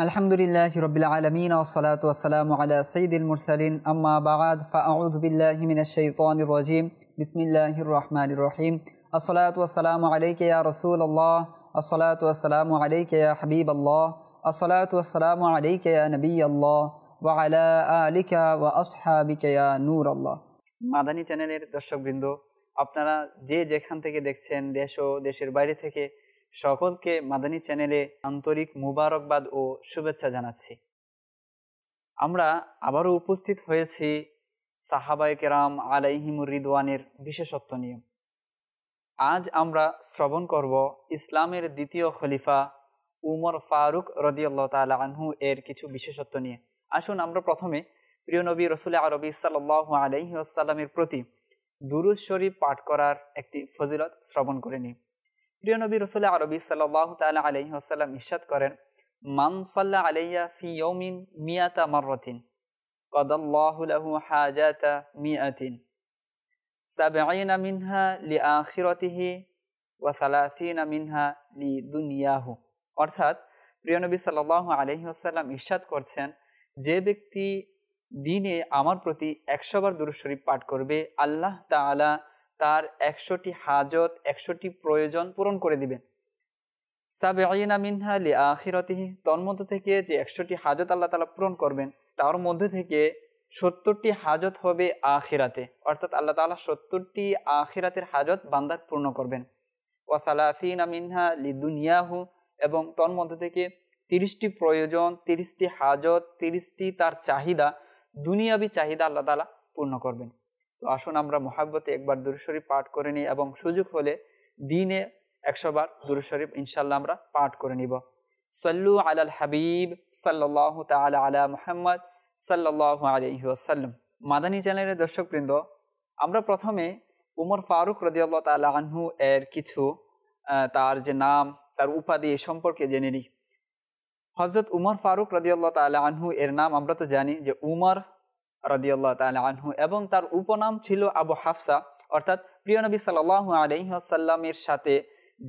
আলহামদুলিল্লাহি রাব্বিল আলামিন ওয়াসসালাতু ওয়াসসালামু আলা সাইয়্যিদিল মুরসালিন আম্মা বা'দ ফাআউযু বিল্লাহি মিনাশ শাইতানির রাজীম বিসমিল্লাহির রহমানির রহিম আসসালাতু ওয়াসসালামু আলাইকা ইয়া রাসূলুল্লাহ আসসালাতু ওয়াসসালামু আলাইকা ইয়া হাবিবাল্লাহ আসসালাতু ওয়াসসালামু আলাইকা ইয়া নবিয়াল্লাহ ওয়া আলা আলিকা ওয়া আসহাবিকা ইয়া নূরাল্লাহ। মাদানী চ্যানেলের দর্শকবৃন্দ, আপনারা যে যেখান থেকে দেখছেন, দেশ ও দেশের বাইরে থেকে, সকলকে মাদানী চ্যানেলে আন্তরিক মুবারকবাদ ও শুভেচ্ছা জানাচ্ছি। আমরা আবারও উপস্থিত হয়েছি সাহাবায়ে কেরাম আলাইহিমুর রিদওয়ানের বিশেষত্ব নিয়ে। আজ আমরা শ্রবণ করব ইসলামের দ্বিতীয় খলিফা উমর ফারুক রাদিয়াল্লাহু তাআলা আনহু এর কিছু বিশেষত্ব নিয়ে। আসুন আমরা প্রথমে প্রিয় নবী রাসূল আরবি সাল্লাল্লাহু আলাইহি ওয়াসাল্লামের প্রতি দুরূদ শরীফ পাঠ করার একটি ফজিলত শ্রবণ করে নিই। প্রিয় নবী রাসূল আরবি সাল্লাল্লাহু তাআলা আলাইহি ওয়াসাল্লাম ইরশাদ করেন, মান সাল্লা আলাইয়া ফি ইয়াউমিন মিয়াতা মাররাতিন কাদাল্লাহু লাহু হাজাতা মিয়াতিন সাবঈনা মিনহা লিআখিরাতিহি ওয়া সালাসিনা মিনহা লিদুনিয়াহু। অর্থাৎ প্রিয় নবী সাল্লাল্লাহু আলাইহি ওয়াসাল্লাম ইরশাদ করছেন, যে ব্যক্তি দিনে আমার প্রতি 100 বার দুরূদ শরীফ পাঠ করবে, আল্লাহ তাআলা তার 100টি হাজত, 100টি প্রয়োজন পূরণ করে দিবেন। সাবঈনা মিনহা লিআখিরাতিহি, তন্মধ্য থেকে যে 100টি হাজত আল্লাহ তাআলা পূরণ করবেন, তার মধ্যে থেকে 70টি হাজত হবে আখিরাতে, অর্থাৎ আল্লাহ তাআলা 70টি আখিরাতের হাজত বান্দার পূর্ণ করবেন। ওয়া সালাসিনা মিনহা লিদুনিয়াহু, এবং তন্মধ্য থেকে 30টি প্রয়োজন, 30টি হাজত, 30টি তার চাহিদা, দুনিয়াবি চাহিদা আল্লাহ তাআলা পূর্ণ করবেন। তো আসুন আমরা মুহাব্বতে একবার দুরূদ শরীফ পাঠ করে নিই, এবং সুযোগ হলে দিনে 100 বার দুরূদ শরীফ ইনশাআল্লাহ আমরা পাঠ করে নিব। সাল্লু আলাল হাবিব সাল্লাল্লাহু তাআলা আলা মুহাম্মদ সাল্লাল্লাহু আলাইহি ওয়াসাল্লাম। মাদানী চ্যানেলের দর্শকবৃন্দ, আমরা প্রথমে উমর ফারুক রাদিয়াল্লাহু তাআলা আনহু এর কিছু তার যে নাম, তার উপাধি সম্পর্কে জেনে নিই। হযরত উমর ফারুক রাদিয়াল্লাহু তাআলা আনহু এর নাম আমরা তো জানি যে উমর রাদিয়াল্লাহু তাআলা আনহু, এবং তার উপনাম ছিল আবু হাফসা। অর্থাৎ প্রিয় নবী সাল্লাল্লাহু আলাইহি ওয়াসাল্লামের সাথে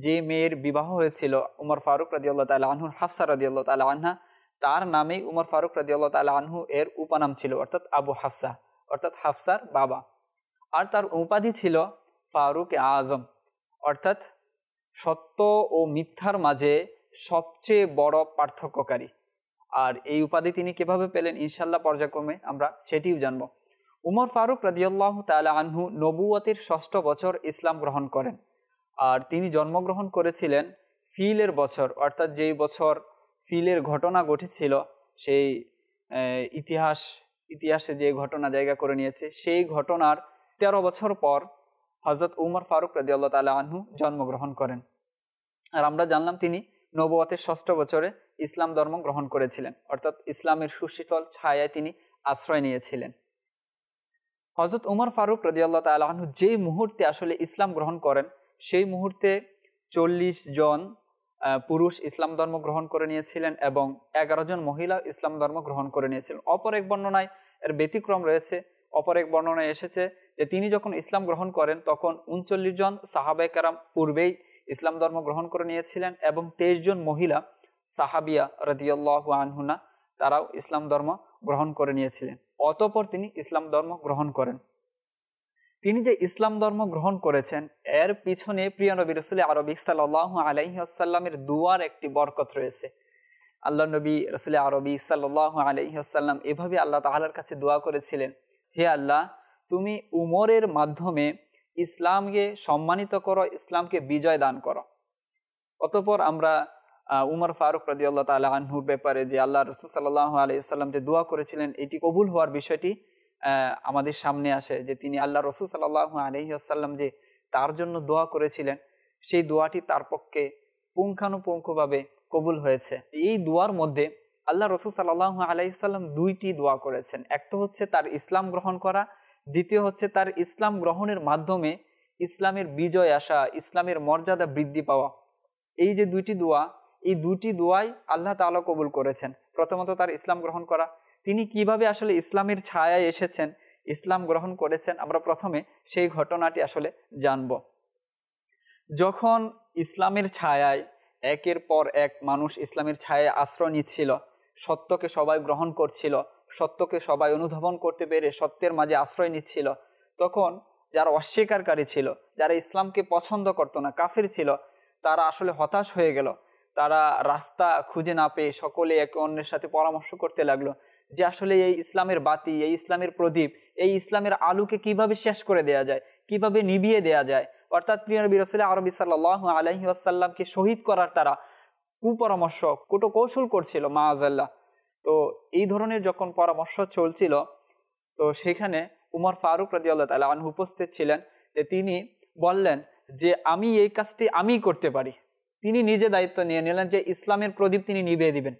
যে মেয়ের বিবাহ হয়েছিল উমর ফারুক রাদিয়াল্লাহু তাআলা আনহুর, হাফসা রাদিয়াল্লাহু তাআলা আনহা, তার নামেই উমর ফারুক রাদিয়াল্লাহু তাআলা আনহু এর উপনাম ছিল, অর্থাৎ আবু হাফসা, অর্থাৎ হাফসার বাবা। আর তার উপাধি ছিল ফারুক আজম, অর্থাৎ সত্য ও মিথ্যার মাঝে সবচেয়ে বড় পার্থক্যকারী। আর এই উপাধি তিনি কিভাবে পেলেন, ইনশাআল্লাহ পর্যায়ক্রমে আমরা সেটিও জানব। উমর ফারুক রাদিয়াল্লাহু তাআলা আনহু নবুয়তের 6ষ্ঠ বছর ইসলাম গ্রহণ করেন। আর তিনি জন্মগ্রহণ করেছিলেন ফিলের বছর, অর্থাৎ যেই বছর ফিলের ঘটনা ঘটেছিল, সেই ইতিহাসে যে ঘটনা জায়গা করে নিয়েছে, সেই ঘটনার 13 বছর পর হযরত উমর ফারুক রাদিয়াল্লাহু তাআলা আনহু জন্মগ্রহণ করেন। আর আমরা জানলাম তিনি নবুয়তের 6ষ্ঠ বছরে ইসলাম ধর্ম গ্রহণ করেছিলেন, অর্থাৎ ইসলামের সুশীতল ছায়ায় তিনি আশ্রয় নিয়েছিলেন। হযরত উমর ফারুক রাদিয়াল্লাহু তাআলা আনহু যে মুহূর্তে আসলে ইসলাম গ্রহণ করেন, সেই মুহূর্তে 40 জন পুরুষ ইসলাম ধর্ম গ্রহণ করে নিয়েছিলেন, এবং 11 জন মহিলা ইসলাম ধর্ম গ্রহণ করে নিয়েছিলেন। অপর এক বর্ণনায় এর ব্যতিক্রম রয়েছে। অপর এক বর্ণনায় এসেছে যে তিনি যখন ইসলাম গ্রহণ করেন, তখন 39 জন সাহাবায়ে কেরাম পূর্বেই ইসলাম ধর্ম গ্রহণ করে নিয়েছিলেন, এবং 23 জন মহিলা সাহাবিয়া রাদিয়াল্লাহু আনহুনা, তারাও ইসলাম ধর্ম গ্রহণ করে নিয়েছিলেন। অতঃপর তিনি ইসলাম ধর্ম গ্রহণ করেন। তিনি যে ইসলাম ধর্ম গ্রহণ করেছেন, এর পিছনে প্রিয় নবী রাসূল আরবি সাল্লাল্লাহু আলাইহি ওয়াসাল্লামের দুয়ার একটি বরকত রয়েছে। আল্লাহ নবী রাসূল আরবি সাল্লাল্লাহু আলাইহি ওয়াসাল্লাম এভাবে আল্লাহ তাআলার কাছে দোয়া করেছিলেন, হে আল্লাহ, তুমি উমরের মাধ্যমে ইসলামকে সম্মানিত করো, ইসলামকে বিজয় দান করো। অতঃপর আমরা উমর ফারুক রাদিয়াল্লাহু তাআলা আনহুর ব্যাপারে যে আল্লাহ রাসূল সাল্লাল্লাহু আলাইহি ওয়াসাল্লাম যে দোয়া করেছিলেন, এটি কবুল হওয়ার বিষয়টি আমাদের সামনে আসে, যে তিনি আল্লাহ রাসূল সাল্লাল্লাহু আলাইহি ওয়াসাল্লাম যে তার জন্য দোয়া করেছিলেন, সেই দোয়াটি তার পক্ষে পুঙ্খানুপুঙ্খভাবে কবুল হয়েছে। এই দোয়ার মধ্যে আল্লাহ রাসূল সাল্লাল্লাহু আলাইহি ওয়াসাল্লাম 2টি দোয়া করেছেন। একটা হচ্ছে তার ইসলাম গ্রহণ করা, দ্বিতীয় হচ্ছে তার ইসলাম গ্রহণের মাধ্যমে ইসলামের বিজয় আসা, ইসলামের মর্যাদা বৃদ্ধি পাওয়া। এই যে 2টি দোয়া, এই 2টি দোয়াই আল্লাহ তাআলা কবুল করেছেন। প্রথমত তার ইসলাম গ্রহণ করা, তিনি কিভাবে আসলে ইসলামের ছায়ায় এসেছেন, ইসলাম গ্রহণ করেছেন, আমরা প্রথমে সেই ঘটনাটি আসলে জানব। যখন ইসলামের ছায়ায় একের পর এক মানুষ ইসলামের ছায়ায় আশ্রয় নিচ্ছিল, সত্যকে সবাই গ্রহণ করছিল, সত্যকে সবাই অনুধাবন করতে পেরে সত্যের মাঝে আশ্রয় নিচ্ছিল, তখন যারা অস্বীকারী ছিল, যারা ইসলামকে পছন্দ করতো না, কাফির ছিল, তারা আসলে হতাশ হয়ে গেল। তারা রাস্তা খুঁজে না পেয়ে সকলে একে অন্যের সাথে পরামর্শ করতে লাগলো যে আসলে এই ইসলামের বাতি, এই ইসলামের প্রদীপ, এই ইসলামের আলোকে কিভাবে শেষ করে দেয়া যায়, কিভাবে নিভিয়ে দেয়া যায়। অর্থাৎ প্রিয় নবী রাসূল আরবি সাল্লাল্লাহু আলাইহি ওয়াসাল্লামকে শহীদ করার তারা কুপরামর্শ, কৌশল করছিল মাআযাল্লাহ। তো এই ধরনের যখন পরামর্শ চলছিল, তো সেখানে উমর ফারুক রাদিয়াল্লাহু তাআলা আনহু উপস্থিত ছিলেন। যে তিনি বললেন যে আমি এই কাজটি আমি করতে পারি। তিনি নিজে দায়িত্ব নিয়ে নিলেন যে ইসলামের প্রদীপ তিনি নিভিয়ে দিবেন।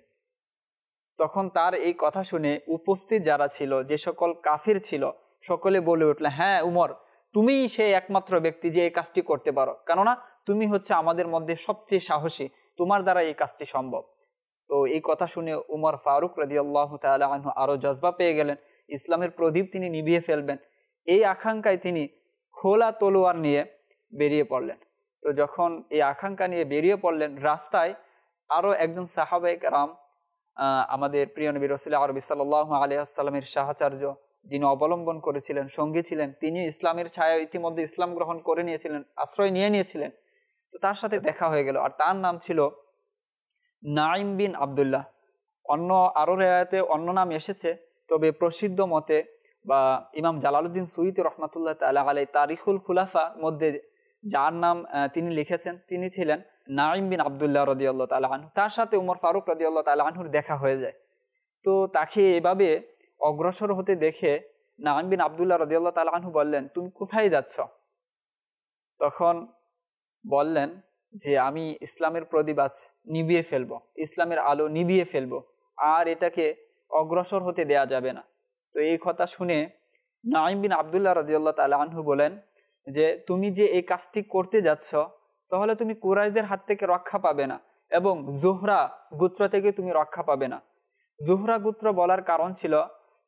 তখন তার এই কথা শুনে উপস্থিত যারা ছিল, যে সকল কাফির ছিল, সকলে বলে উঠলেন, হ্যাঁ উমর, তুমিই সেই একমাত্র ব্যক্তি যে এই কাজটি করতে পারো, কেননা তুমি হচ্ছে আমাদের মধ্যে সবচেয়ে সাহসী, তোমার দ্বারা এই কাজটি সম্ভব। তো এই কথা শুনে উমর ফারুক রাদিয়াল্লাহু তাআলা আনহু আরো জজবা পেয়ে গেলেন, ইসলামের প্রদীপ তিনি নিভিয়ে ফেলবেন। এই আকাঙ্ক্ষায় তিনি খোলা তলোয়ার নিয়ে বেরিয়ে পড়লেন। তো যখন এই আকাঙ্ক্ষা নিয়ে বেরিয়ে পড়লেন, রাস্তায় আরো একজন সাহাবায়ে কেরাম, আমাদের প্রিয় নবী রাসূল আরবি সাল্লাল্লাহু আলাইহি ওয়াসাল্লামের সাহচর্য যিনি অবলম্বন করেছিলেন, সঙ্গী ছিলেন, তিনি ইসলামের ছায়া ইতিমধ্যে ইসলাম গ্রহণ করে নিয়েছিলেন, আশ্রয় নিয়ে নিয়েছিলেন। তো তার সাথে দেখা হয়ে গেল, আর তার নাম ছিল নাঈম বিন আব্দুল্লাহ। অন্য আরো রেওয়ায়েতে অন্য নাম এসেছে, তবে প্রসিদ্ধ মতে বা ইমাম জালালউদ্দিন সুয়ুতী রহমাতুল্লাহ তাআলা আলাইহি তারিখুল খুলাফা মধ্যে যার নাম তিনি লিখেছেন, তিনি ছিলেন নাঈম বিন আব্দুল্লাহ রাদিয়াল্লাহু তাআলা আনহু। তার সাথে উমর ফারুক রাদিয়াল্লাহু তাআলা আনহুর দেখা হয়ে যায়। তো তাকে এভাবে অগ্রসর হতে দেখে নাঈম বিন আব্দুল্লাহ রাদিয়াল্লাহু তাআলা আনহু বললেন, তুমি কোথায় যাচ্ছ? তখন বললেন যে আমি ইসলামের প্রদীপ আজ নিভিয়ে ফেলবো, ইসলামের আলো নিভিয়ে ফেলবো, আর এটাকে অগ্রসর হতে দেয়া যাবে না। তো এই কথা শুনে নাঈম বিন আব্দুল্লাহ রাদিয়াল্লাহু তাআলা আনহু বলেন যে তুমি যে এই কাজটি করতে যাচ্ছ, তাহলে তুমি কুরাইশদের হাত থেকে রক্ষা পাবে না, এবং জোহরা গোত্র থেকে তুমি রক্ষা পাবে না। জোহরা গোত্র বলার কারণ ছিল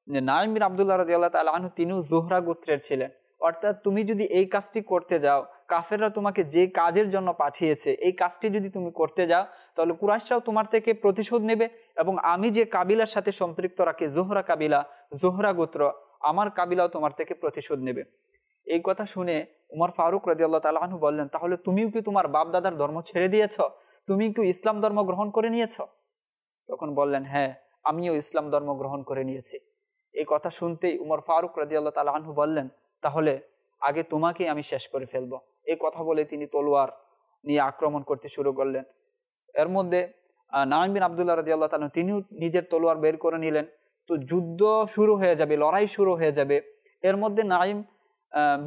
যে নাঈম বিন আব্দুল্লাহ রাদিয়াল্লাহু তাআলা আনহু তিনিও জোহরা গোত্রের ছিলেন। অর্থাৎ তুমি যদি এই কাজটি করতে যাও, কাফেররা তোমাকে যে কাজের জন্য পাঠিয়েছে, এই কাজটি যদি তুমি করতে যাও, তাহলে কুরাইশরাও তোমার থেকে প্রতিশোধ নেবে, এবং আমি যে কাবিলার সাথে সম্পৃক্ত রাখি, জোহরা কাবিলা, জোহরা গোত্র, আমার কাবিলাও তোমার থেকে প্রতিশোধ নেবে। এই কথা শুনে উমর ফারুক রাদিয়াল্লাহু তাআলা আনহু বললেন, তাহলে তুমিও কি তোমার বাপ দাদার ধর্ম ছেড়ে দিয়েছ? তুমি কি ইসলাম ধর্ম গ্রহণ করে নিয়েছ? তখন বললেন, হ্যাঁ, আমিও ইসলাম ধর্ম গ্রহণ করে নিয়েছি। এই কথা শুনতেই উমর ফারুক রাদিয়াল্লাহু তাআলা আনহু বললেন, তাহলে আগে তোমাকে আমি শেষ করে ফেলবো। এই কথা বলে তিনি তলোয়ার নিয়ে আক্রমণ করতে শুরু করলেন। এর মধ্যে নাঈম বিন আব্দুল্লাহ রাদিয়াল্লাহু তাআলা তিনিও নিজের তলোয়ার বের করে নিলেন। তো যুদ্ধ শুরু হয়ে যাবে, লড়াই শুরু হয়ে যাবে। এর মধ্যে নাঈম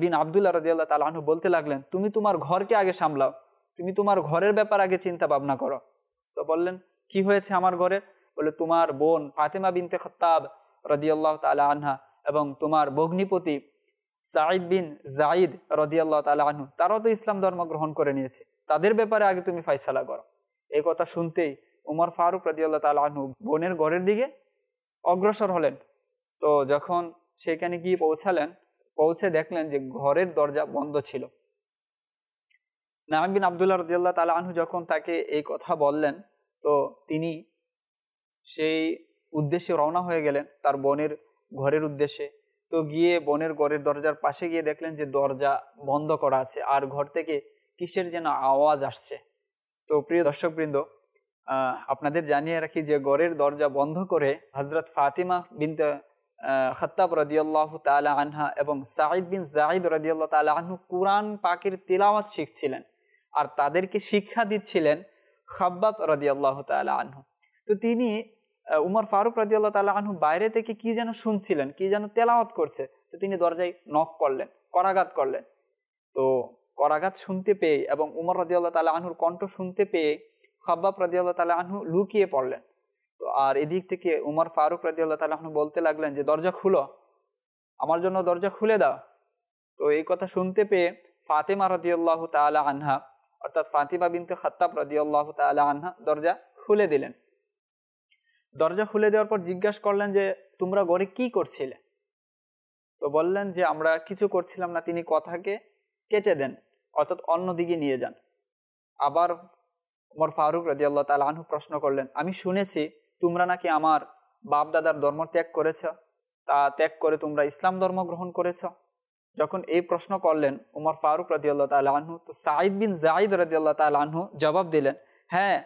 বিন আব্দুল্লাহ রাদিয়াল্লাহু তাআলা আনহু বলতে লাগলেন, তুমি তোমার ঘরকে আগে সামলাও, তুমি তোমার ঘরের ব্যাপার আগে চিন্তা ভাবনা করো। তো বললেন, কি হয়েছে আমার ঘরের? বলে, তোমার বোন ফাতেমা বিনতে খাত্তাব রাদিয়াল্লাহু তাআলা আনহা এবং তোমার ভগ্নিপতি সাঈদ বিন যায়েদ রাদিয়াল্লাহু তাআলা আনহু, তারাও তো ইসলাম ধর্ম গ্রহণ করে নিয়েছে, তাদের ব্যাপারে আগে তুমি ফয়সালা করো। এই কথা শুনতেই উমর ফারুক রাদিয়াল্লাহু তাআলা আনহু বোনের ঘরের দিকে অগ্রসর হলেন। তো যখন সেখানে গিয়ে পৌঁছে দেখলেন যে ঘরের দরজা বন্ধ ছিল। নাঈম বিন আব্দুল্লাহ রাদিয়াল্লাহু তাআলা আনহু যখন তাকে এই কথা বললেন, তো তিনি সেই উদ্দেশ্যে রওনা হয়ে গেলেন তার বোনের ঘরের উদ্দেশ্যে। তো গিয়ে বোনের ঘরের দরজার পাশে গিয়ে দেখলেন যে দরজা বন্ধ করা আছে, আর ঘর থেকে কিসের যেন আওয়াজ আসছে। তো প্রিয় দর্শকবৃন্দ, আপনাদের জানিয়ে রাখি যে ঘরের দরজা বন্ধ করে হযরত ফাতিমা বিনতে খাত্তাব রাদিয়াল্লাহু তাআলা আনহা এবং সাঈদ বিন যায়েদ রাদিয়াল্লাহু তাআলা আনহু কুরআন পাকের তিলাওয়াত শিখছিলেন, আর তাদেরকে শিক্ষা দিচ্ছিলেন খাব্বাব রাদিয়াল্লাহু তাআলা আনহু। তো তিনি উমর ফারুক রাদিয়াল্লাহু তাআলা আনহু বাইরে থেকে কি যেন শুনছিলেন, কি যেন তেলাওয়াত করছে। তো তিনি দরজায় নক করলেন, করাঘাত করলেন। তো করাঘাত শুনতে পেয়ে এবং উমর রাদিয়াল্লাহু তাআলা আনহুর কণ্ঠ শুনতে পেয়ে খাব্বাব রাদিয়াল্লাহু তাআলা আনহু লুকিয়ে পড়লেন। তো আর এদিক থেকে উমর ফারুক রাদিয়াল্লাহু তাআলা আনহু বলতে লাগলেন যে দরজা খুলো, আমার জন্য দরজা খুলে দাও। তো এই কথা শুনতে পেয়ে ফাতেমা রাদিয়াল্লাহু তাআলা আনহা, অর্থাৎ ফাতিমা বিনতে খাত্তাব রাদিয়াল্লাহু তাআলা আনহা দরজা খুলে দিলেন। দরজা খুলে দেওয়ার পর জিজ্ঞাসা করলেন যে তোমরা ঘরে কি করছিলে? তো বললেন যে আমরা কিছু করছিলাম না। তিনি কথাকে কেটে দেন, অর্থাৎ অন্যদিকে নিয়ে যান। আবার উমর ফারুক রাদিয়াল্লাহু তাআলা আনহু প্রশ্ন করলেন, আমি শুনেছি তোমরা নাকি আমার বাপ দাদার ধর্ম ত্যাগ করেছ, তা ত্যাগ করে তোমরা ইসলাম ধর্ম গ্রহণ করেছ। যখন এই প্রশ্ন করলেন উমর ফারুক রাদিয়াল্লাহু তাআলা আনহু, তো সাঈদ বিন যায়েদ রাদিয়াল্লাহু তাআলা আনহু জবাব দিলেন, হ্যাঁ,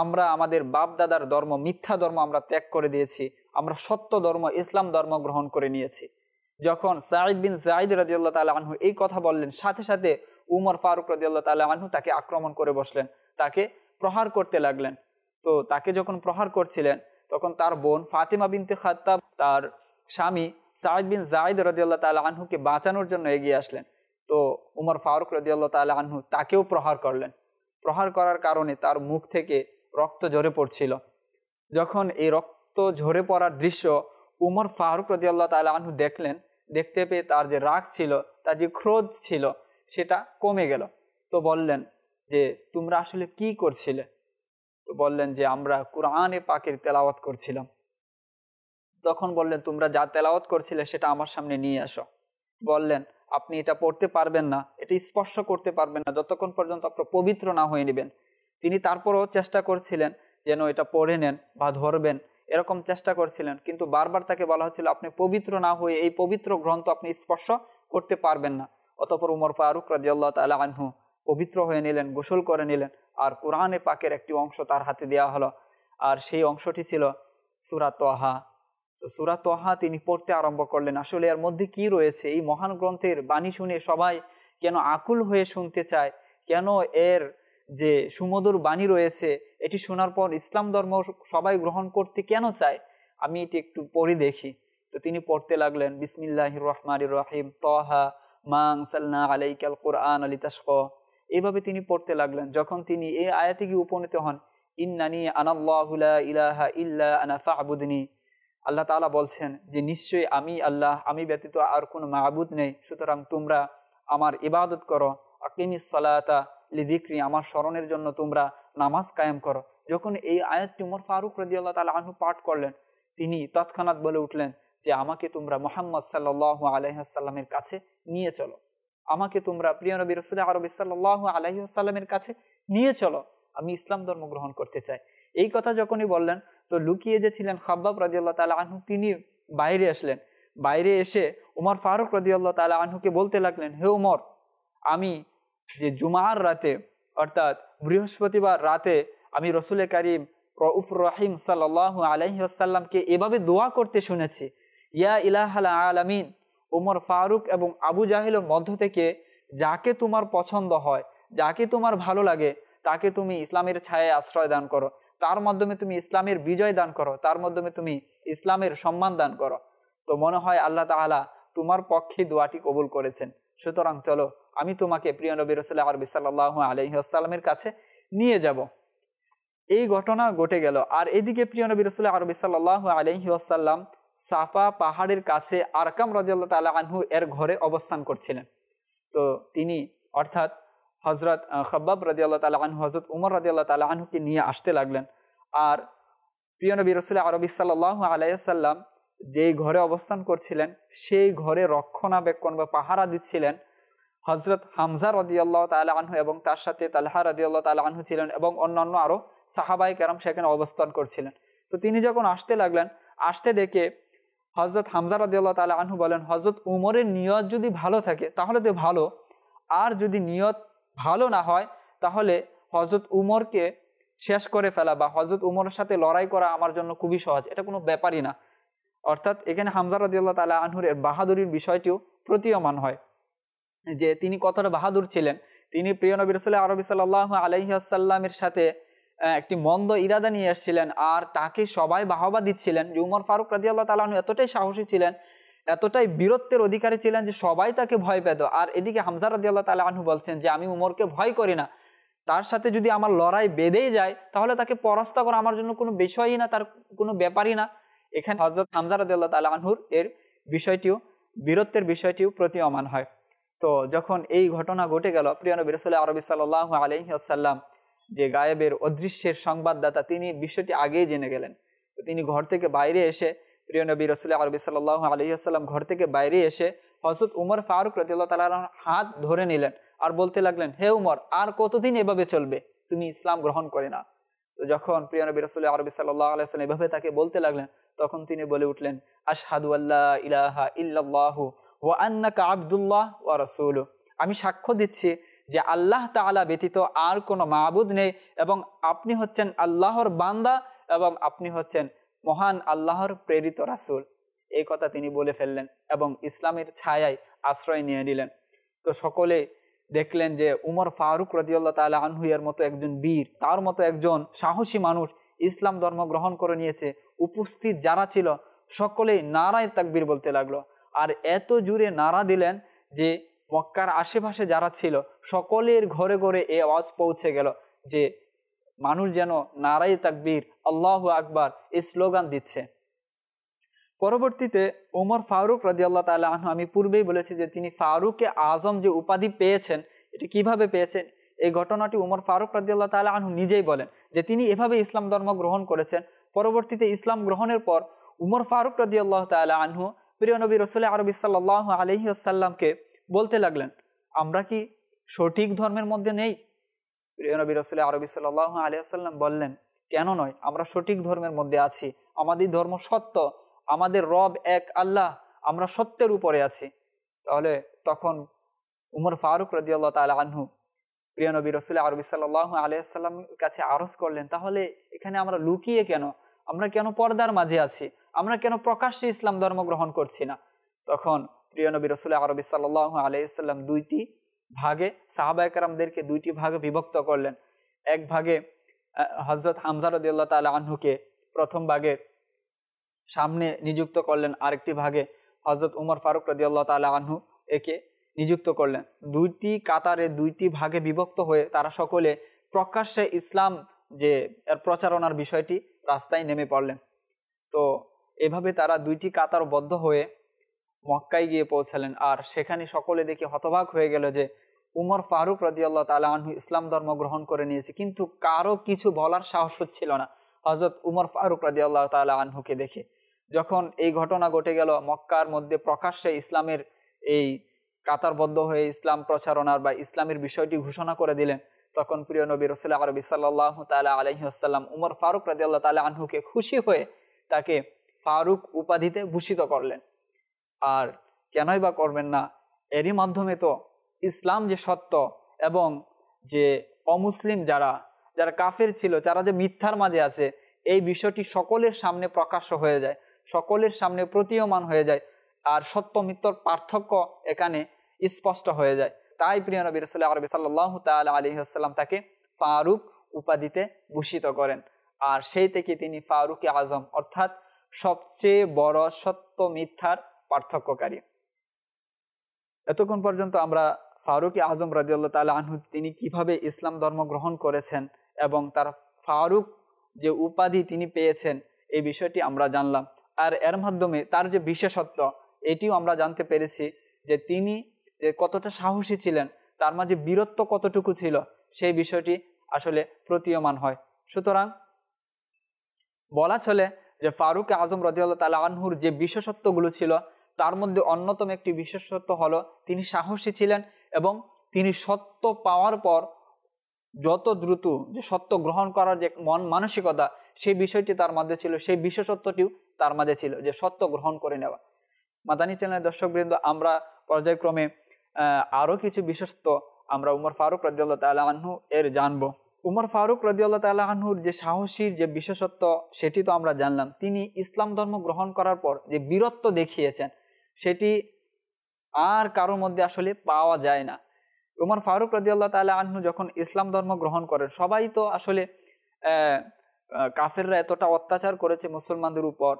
আমরা আমাদের বাপ দাদার ধর্ম, মিথ্যা ধর্ম আমরা ত্যাগ করে দিয়েছি, আমরা সত্য ধর্ম ইসলাম ধর্ম গ্রহণ করে নিয়েছি। যখন সাঈদ বিন যায়েদ রাদিয়াল্লাহু তাআলা আনহু এই কথা বললেন, সাথে সাথে উমর ফারুক রাদিয়াল্লাহু তাআলা আনহু তাকে আক্রমণ করে বসলেন, তাকে প্রহার করতে লাগলেন। তো তাকে যখন প্রহার করছিলেন, তখন তার বোন ফাতিমা বিনতে খাত্তাব তার স্বামী সাঈদ বিন যায়েদ রাদিয়াল্লাহু তাআলা আনহুকে বাঁচানোর জন্য এগিয়ে আসলেন। তো উমর ফারুক রাদিয়াল্লাহু তাআলা আনহু তাকেও প্রহার করলেন। প্রহার করার কারণে তার মুখ থেকে রক্ত ঝরে পড়ছিল। যখন এই রক্ত ঝরে পড়ার দৃশ্য উমর ফারুক রাদিয়াল্লাহু তাআলা আনহু দেখলেন, দেখতে পেয়ে তার যে রাগ ছিল, তার যে ক্রোধ ছিল, সেটা কমে গেল। তো বললেন যে তোমরা আসলে কি করছিলে? তো বললেন যে আমরা কুরআনে পাকের তেলাওয়াত করছিলাম। তখন বললেন তোমরা যা তেলাওয়াত করছিলে সেটা আমার সামনে নিয়ে আসো। বললেন আপনি এটা পড়তে পারবেন না, এটা স্পর্শ করতে পারবেন না যতক্ষণ পর্যন্ত আপনি পবিত্র না হয়ে নেবেন। তিনি তারপরও চেষ্টা করছিলেন যেন এটা পড়ে নেন বা ধরবেন, এরকম চেষ্টা করছিলেন, কিন্তু বারবার তাকে বলা হচ্ছিল আপনি পবিত্র না হয়ে এই পবিত্র গ্রন্থ আপনি স্পর্শ করতে পারবেন না। অতঃপর উমর ফারুক রাদিয়াল্লাহু তাআলা আনহু পবিত্র হয়ে নিলেন, গোসল করে নিলেন, আর কোরআনে পাকের একটি অংশ তার হাতে দেওয়া হলো, আর সেই অংশটি ছিল সূরা তাহা। তো সূরা তাহা তিনি পড়তে আরম্ভ করলেন। আসলে এর মধ্যে কি রয়েছে, এই মহান গ্রন্থের বাণী শুনে সবাই কেন আকুল হয়ে শুনতে চায়, কেন এর যে সুমধুর বাণী রয়েছে এটি শোনার পর ইসলাম ধর্ম সবাই গ্রহণ করতে কেন চায়, আমি এটি একটু পড়ে দেখি। তো তিনি পড়তে লাগলেন, বিসমিল্লাহির রহমানির রহিম, তাহা মা আনসালনা আলাইকাল কুরআন লিতাশকা। এইভাবে তিনি পড়তে লাগলেন। যখন তিনি এই আয়াতে গিয়ে উপনীত হন, ইন্নানি আনাল্লাহু লা ইলাহা ইল্লা আনা ফা'বুদনি, আল্লাহ তাআলা বলছেন যে নিশ্চয়ই আমি আল্লাহ, আমি ব্যতীত আর কোনো মাবুদ নেই, সুতরাং তোমরা আমার ইবাদত করো। আকিমিস সালাতা লিযিকরি, আমার স্মরণের জন্য তোমরা নামাজ কায়েম করো। যখন এই আয়াতটি উমর ফারুক রাদিয়াল্লাহু তাআলা আনহু পাঠ করলেন, তিনি তৎক্ষণাৎ বলে উঠলেন যে আমাকে তোমরা মুহাম্মদ সাল্লাল্লাহু আলাইহি ওয়াসাল্লামের কাছে নিয়ে চলো, আমাকে তোমরা প্রিয় নবী রাসূল আরবি সাল্লাল্লাহু আলাইহি ওয়াসাল্লামের কাছে নিয়ে চলো, আমি ইসলাম ধর্ম গ্রহণ করতে চাই। এই কথা যখনই বললেন, তো লুকিয়ে যে ছিলেন খাব্বাব রাদিয়াল্লাহু তাআলা আনহু, তিনি বাইরে আসলেন। বাইরে এসে উমর ফারুক রাদিয়াল্লাহু তাআলা আনহুকে বলতে লাগলেন, হে উমর, আমি যে জুমার রাতে অর্থাৎ বৃহস্পতিবার রাতে আমি রসুল করিম রউফুর রহিম সাল্লাল্লাহু আলাইহি ওয়াসাল্লামকে এভাবে দোয়া করতে শুনেছি, ইয়া ইলাহাল আলামিন, উমর ফারুক এবং আবু জাহেলের মধ্য থেকে যাকে তোমার পছন্দ হয়, যাকে তোমার ভালো লাগে, তাকে তুমি ইসলামের ছায়ায় আশ্রয় দান করো, তার মাধ্যমে তুমি ইসলামের বিজয় দান করো, তার মাধ্যমে তুমি ইসলামের সম্মান দান করো। তো মনে হয় আল্লাহ তাআলা তোমার পক্ষে দোয়াটি কবুল করেছেন। সুতরাং চলো, আমি তোমাকে প্রিয় নবী রাসূল আরবি সাল্লাল্লাহু আলাইহি ওয়াসাল্লামের কাছে নিয়ে যাব। এই ঘটনা ঘটে গেল। আর এদিকে প্রিয় নবী রাসূল আরবি সাল্লাল্লাহু আলাইহি ওয়াসাল্লাম সাফা পাহাড়ের কাছে আরকাম রাদিয়াল্লাহু তাআলা আনহু এর ঘরে অবস্থান করছিলেন। তো তিনি অর্থাৎ হযরত খাব্বাব রাদিয়াল্লাহু তাআলা আনহু হযরত উমর রাদিয়াল্লাহু তাআলা আনহুকে নিয়ে আসতে লাগলেন। আর প্রিয় নবী রাসূল আরবি সাল্লাল্লাহু আলাইহি ওয়াসাল্লাম যেই ঘরে অবস্থান করছিলেন, সেই ঘরে রক্ষণাবেক্ষণ বা পাহারা দিচ্ছিলেন হযরত হামজা রাদিয়াল্লাহু তাআলা আনহু, এবং তার সাথে তালহা রাদিয়াল্লাহু তাআলা আনহু ছিলেন, এবং অন্যান্য আরো সাহাবায়ে কেরাম সেখানে অবস্থান করছিলেন। তো তিনি যখন আসতে লাগলেন, আসতে দেখে হযরত হামজা রাদিয়াল্লাহু তাআলা আনহু বলেন, হযরত উমরের নিয়ত যদি ভালো থাকে তাহলে তো ভালো, আর যদি নিয়ত ভালো না হয় তাহলে হযরত উমরকে শেষ করে ফেলা বা হযরত উমরের সাথে লড়াই করা আমার জন্য খুবই সহজ, এটা কোনো ব্যাপারই না। অর্থাৎ এখানে হামজা রাদিয়াল্লাহু তাআলা আনহুর বাহাদুরির বিষয়টিও প্রতীয়মান হয় যে তিনি কতটা বাহাদুর ছিলেন। তিনি প্রিয় নবী রাসূল আরবি সাল্লাল্লাহু আলাইহি ওয়াসাল্লামের সাথে একটি মন্দ ইরাদা নিয়ে এসেছিলেন, আর তাকে সবাই বাহবা দিচ্ছিলেন যে উমর ফারুক রাদিয়াল্লাহু তাআলা আনহু এতটাই সাহসী ছিলেন, এতটাই বীরত্বের অধিকারী ছিলেন যে সবাই তাকে ভয় পেত। আর এদিকে হামজা রাদিয়াল্লাহু তাআলা আনহু বলছেন যে আমি উমরকে ভয় করি না, তার সাথে যদি আমার লড়াই বেঁধেই যায় তাহলে তাকে পরাস্ত করা আমার জন্য কোনো বিষয়ই না, তার কোনো ব্যাপারই না। এখানে হযরত হামজা রাদিয়াল্লাহু তাআলা আনহুর এর বিষয়টিও, বীরত্বের বিষয়টিও প্রতীয়মান হয়। তো যখন এই ঘটনা ঘটে গেল, প্রিয় নবী রাসূল আরবি সাল্লাল্লাহু আলাইহি ওয়াসাল্লাম যে গায়েবের অদৃশ্যের সংবাদদাতা, তিনি বিষয়টি আগেই জেনে গেলেন। তো তিনি ঘর থেকে বাইরে এসে, প্রিয় নবী রাসূল আরবি সাল্লাল্লাহু আলাইহি ওয়াসাল্লাম ঘর থেকে বাইরে এসে হযরত উমর ফারুক রাদিয়াল্লাহু তাআলার হাত ধরে নিলেন আর বলতে লাগলেন, হে উমর, আর কতদিন এভাবে চলবে? তুমি ইসলাম গ্রহণ করে না। তো যখন প্রিয় নবী রাসূল আরবি সাল্লাল্লাহু আলাইহি ওয়াসাল্লাম এভাবে তাকে বলতে লাগলেন, তখন তিনি বলে উঠলেন, আশহাদু আল্লা ইলাহা ইল্লাল্লাহু ওয়া আন্নাকা আবদুল্লাহ ওয়া রাসূলুহু, আমি সাক্ষ্য দিচ্ছি যে আল্লাহ তাআলা ব্যতীত আর কোনো মাবুদ নেই এবং আপনি হচ্ছেন আল্লাহর বান্দা এবং আপনি হচ্ছেন মহান আল্লাহর প্রেরিত রাসূল। এই কথা তিনি বলে ফেললেন এবং ইসলামের ছায়ায় আশ্রয় নিয়ে নিলেন। তো সকলে দেখলেন যে উমর ফারুক রাদিয়াল্লাহু তাআলা আনহু এর মতো একজন বীর, তার মতো একজন সাহসী মানুষ ইসলাম ধর্ম গ্রহণ করে নিয়েছে। উপস্থিত যারা ছিল সকলেই নারায়ে তাকবীর বলতে লাগলো, আর এত জোরে নারা দিলেন যে মক্কার আশেপাশে যারা ছিল সকলের ঘরে ঘরে এই আওয়াজ পৌঁছে গেল যে মানুষ যেন নারায়ে তাকবীর, আল্লাহু আকবার এই স্লোগান দিচ্ছে। পরবর্তীতে ওমর ফারুক রাদিয়াল্লাহু তাআলা আনহু, আমি পূর্বেই বলেছি যে তিনি ফারুকে আজম যে উপাধি পেয়েছেন, এটি কিভাবে পেয়েছেন এই ঘটনাটি ওমর ফারুক রাদিয়াল্লাহু তাআলা আনহু নিজেই বলেন যে তিনি এভাবে ইসলাম ধর্ম গ্রহণ করেছেন। পরবর্তীতে ইসলাম গ্রহণের পর উমর ফারুক রাদিয়াল্লাহু তাআলা আনহু প্রিয় নবী রাসূল আরবি সাল্লাল্লাহু আলাইহি ওয়াসাল্লামকে বলতে লাগলেন, আমরা কি সঠিক ধর্মের মধ্যে নেই? প্রিয় নবী রাসূল আরবি সাল্লাল্লাহু আলাইহি ওয়াসাল্লাম বললেন, কেন নয়, আমরা সঠিক ধর্মের মধ্যে আছি, আমাদের ধর্ম সত্য, আমাদের রব এক আল্লাহ, আমরা সত্যের উপরে আছি। তাহলে তখন উমর ফারুক রাদিয়াল্লাহু তাআলা আনহু প্রিয় নবী রাসূল আরবি সাল্লাল্লাহু আলাইহি ওয়াসাল্লামের কাছে আরজ করলেন, তাহলে এখানে আমরা লুকিয়ে কেন, আমরা কেন পর্দার মাঝে আছি, আমরা কেন প্রকাশ্যে ইসলাম ধর্ম গ্রহণ করছি না? তখন প্রিয় নবী রাসূল আরবি সাল্লাল্লাহু আলাইহি ওয়াসাল্লাম দুইটি ভাগে সাহাবায়ে কেরামদেরকে দুইটি ভাগে বিভক্ত করলেন। এক ভাগে হযরত হামজা রাদিয়াল্লাহু তাআলা আনহুকে প্রথম ভাগে সামনে নিযুক্ত করলেন, আরেকটি ভাগে হযরত উমর ফারুক রাদিয়াল্লাহু তাআলা আনহু একে নিযুক্ত করলেন। দুইটি কাতারে দুইটি ভাগে বিভক্ত হয়ে তারা সকলে প্রকাশ্যে ইসলাম যে এর প্রচারণার বিষয়টি রাস্তায় নেমে পড়লেন। তো এভাবে তারা দুইটি কাতারবদ্ধ হয়ে মক্কায় গিয়ে পৌঁছালেন, আর সেখানে সকলে দেখে হতবাক হয়ে গেল যে উমর ফারুক রাদিয়াল্লাহু তাআলা আনহু ইসলাম ধর্ম গ্রহণ করে নিয়েছে, কিন্তু কারো কিছু বলার সাহস হচ্ছিল না হযরত উমর ফারুক রাদিয়াল্লাহু তাআলা আনহুকে দেখে। যখন এই ঘটনা ঘটে গেল, মক্কার মধ্যে প্রকাশ্যে ইসলামের এই কাতারবদ্ধ হয়ে ইসলাম প্রচারণার বা ইসলামের বিষয়টি ঘোষণা করে দিলেন, তখন প্রিয় নবী রাসূল আরবি সাল্লাল্লাহু তাআলা আলাইহি ওয়াসাল্লাম উমর ফারুক রাদিয়াল্লাহু তাআলা আনহুকে খুশি হয়ে তাকে ফারুক উপাধিতে ভূষিত করলেন। আর কেনই বা করবেন না, এরই মাধ্যমে তো ইসলাম যে সত্য এবং যে অমুসলিম যারা যারা কাফের ছিল, যারা যে মিথ্যার মাঝে আছে, এই বিষয়টি সকলের সামনে প্রকাশ্য হয়ে যায়, সকলের সামনে প্রতীয়মান হয়ে যায়, আর সত্য মিথ্যার পার্থক্য এখানে স্পষ্ট হয়ে যায়। তাই প্রিয় নবী রাসূল আরবি সাল্লাল্লাহু তাআলা আলাইহি ওয়াসাল্লাম তাকে ফারুক উপাধিতে ভূষিত করেন, আর সেই থেকে তিনি ফারুকে আজম অর্থাৎ সবচেয়ে বড় সত্য মিথ্যার পার্থক্যকারী। এতক্ষণ পর্যন্ত আমরা ফারুকে আজম রাদিয়াল্লাহু তাআলা আনহু তিনি কিভাবে ইসলাম ধর্ম গ্রহণ করেছেন এবং তার ফারুক যে উপাধি তিনি পেয়েছেন এই বিষয়টি আমরা জানলাম। আর এর মাধ্যমে তার যে বিশেষত্ব এটিও আমরা জানতে পেরেছি যে তিনি যে কতটা সাহসী ছিলেন, তার মাঝে বীরত্ব কতটুকু ছিল সেই বিষয়টি আসলে প্রতীয়মান হয়। সুতরাং বলা চলে যে ফারুক আজম রাদিয়াল্লাহু তাআলা আনহুর যে বিশেষত্বগুলো ছিল তার মধ্যে অন্যতম একটি বিশেষত্ব হলো তিনি সাহসী ছিলেন এবং তিনি সত্য পাওয়ার পর যত দ্রুত যে সত্য গ্রহণ করার যে মানসিকতা সেই বিষয়টি তার মধ্যে ছিল, সেই বিশেষত্বটিও তার মাঝে ছিল যে সত্য গ্রহণ করে নেওয়া। মাদানী চ্যানেলের দর্শকবৃন্দ, আমরা পর্যায়ক্রমে আরও কিছু বিশেষত্ব আমরা উমর ফারুক রাদিয়াল্লাহু তাআলা আনহু এর জানবো। উমর ফারুক রাদিয়াল্লাহু তাআলা আনহুর যে সাহসীর যে বিশেষত্ব সেটি তো আমরা জানলাম। তিনি ইসলাম ধর্ম গ্রহণ করার পর যে বীরত্ব দেখিয়েছেন সেটি আর কারোর মধ্যে আসলে পাওয়া যায় না। উমর ফারুক রাদিয়াল্লাহু তাআলা আনহু যখন ইসলাম ধর্ম গ্রহণ করেন, সবাই তো আসলে কাফেররা এতটা অত্যাচার করেছে মুসলমানদের উপর,